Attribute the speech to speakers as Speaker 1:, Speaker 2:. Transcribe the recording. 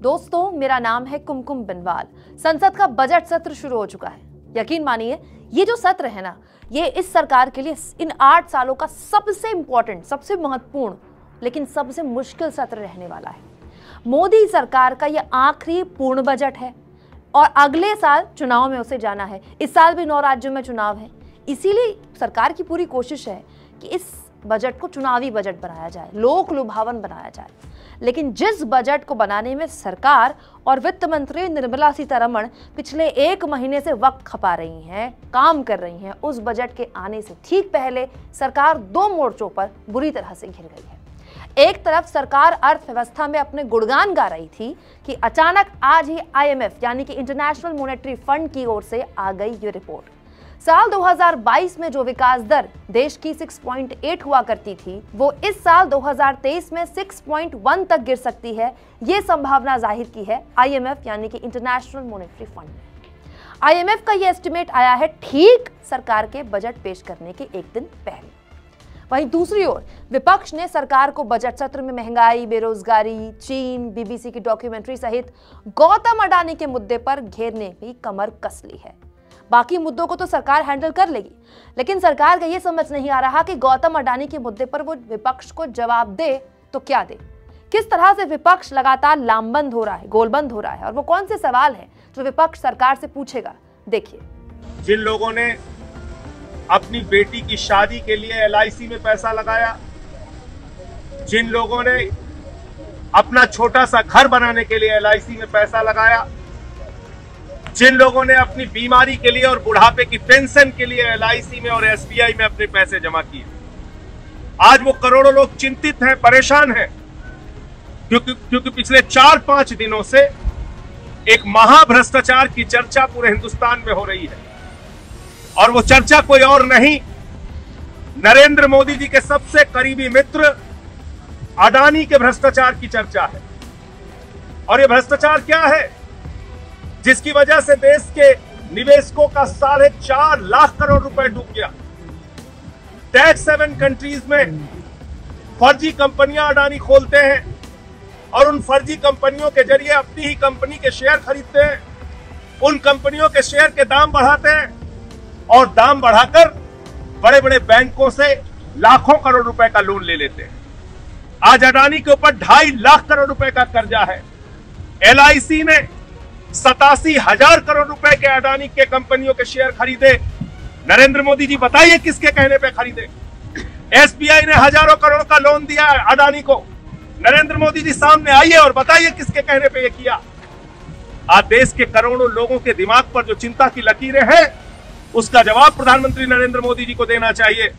Speaker 1: दोस्तों, मेरा नाम है कुमकुम बिनवाल। संसद का बजट सत्र शुरू हो चुका है। यकीन मानिए, ये जो सत्र है ना, ये इस सरकार के लिए इन 8 सालों का सबसे इंपॉर्टेंट, सबसे महत्वपूर्ण, लेकिन सबसे मुश्किल सत्र रहने वाला है। मोदी सरकार का ये आखिरी पूर्ण बजट है और अगले साल चुनाव में उसे जाना है। इस साल भी 9 राज्यों में चुनाव है। इसीलिए सरकार की पूरी कोशिश है कि इस बजट को चुनावी बजट बनाया जाए, लोक लुभावन बनाया जाए। लेकिन जिस बजट को बनाने में सरकार और वित्त मंत्री निर्मला सीतारमण पिछले 1 महीने से वक्त खपा रही हैं, काम कर रही हैं, उस बजट के आने से ठीक पहले सरकार 2 मोर्चों पर बुरी तरह से घिर गई है। एक तरफ सरकार अर्थव्यवस्था में अपने गुणगान गा रही थी कि अचानक आज ही IMF यानी कि इंटरनेशनल मॉनेटरी फंड की ओर से आ गई ये रिपोर्ट। साल 2022 में जो विकास दर देश की 6.8 हुआ करती थी, वो इस साल 2023 में 6.1 तक गिर सकती है। ये संभावना जाहिर की है IMF यानी कि इंटरनेशनल मॉनेटरी फंड ने। IMF का ये एस्टिमेट आया है ठीक सरकार के बजट पेश करने के एक दिन पहले। वहीं दूसरी ओर विपक्ष ने सरकार को बजट सत्र में महंगाई, बेरोजगारी, चीन, BBC की डॉक्यूमेंट्री सहित गौतम अडानी के मुद्दे पर घेरने की कमर कस ली है। बाकी मुद्दों को तो सरकार हैंडल कर लेगी, लेकिन सरकार का यह समझ नहीं आ रहा कि गौतम अडानी के मुद्दे पर वो विपक्ष को जवाब दे तो क्या दे। किस तरह से विपक्ष लगातार लामबंद हो रहा है, गोलबंद हो रहा है, और वो कौन से सवाल हैं जो विपक्ष सरकार से पूछेगा, देखिए।
Speaker 2: जिन लोगों ने अपनी बेटी की शादी के लिए LIC में पैसा लगाया, जिन लोगों ने अपना छोटा सा घर बनाने के लिए LIC में पैसा लगाया, जिन लोगों ने अपनी बीमारी के लिए और बुढ़ापे की पेंशन के लिए LIC में और SBI में अपने पैसे जमा किए, आज वो करोड़ों लोग चिंतित हैं, परेशान हैं, क्योंकि पिछले 4-5 दिनों से एक महाभ्रष्टाचार की चर्चा पूरे हिंदुस्तान में हो रही है। और वो चर्चा कोई और नहीं, नरेंद्र मोदी जी के सबसे करीबी मित्र अडानी के भ्रष्टाचार की चर्चा है। और ये भ्रष्टाचार क्या है? जिसकी वजह से देश के निवेशकों का 4.5 लाख करोड़ रुपए डूब गया। टैक्स हेवन कंट्रीज में फर्जी कंपनियां अडानी खोलते हैं और उन फर्जी कंपनियों के जरिए अपनी ही कंपनी के शेयर खरीदते हैं, उन कंपनियों के शेयर के दाम बढ़ाते हैं और दाम बढ़ाकर बड़े बड़े बैंकों से लाखों करोड़ रुपए का लोन ले लेते हैं। आज अडानी के ऊपर 2.5 लाख करोड़ रुपए का कर्जा है। LIC ने 87,000 करोड़ रुपए के अडानी के कंपनियों के शेयर खरीदे। नरेंद्र मोदी जी बताइए किसके कहने पे खरीदे? SBI ने हजारों करोड़ का लोन दिया अडानी को। नरेंद्र मोदी जी सामने आइए और बताइए किसके कहने पे ये किया। आज देश के करोड़ों लोगों के दिमाग पर जो चिंता की लकीरें हैं, उसका जवाब प्रधानमंत्री नरेंद्र मोदी जी को देना चाहिए।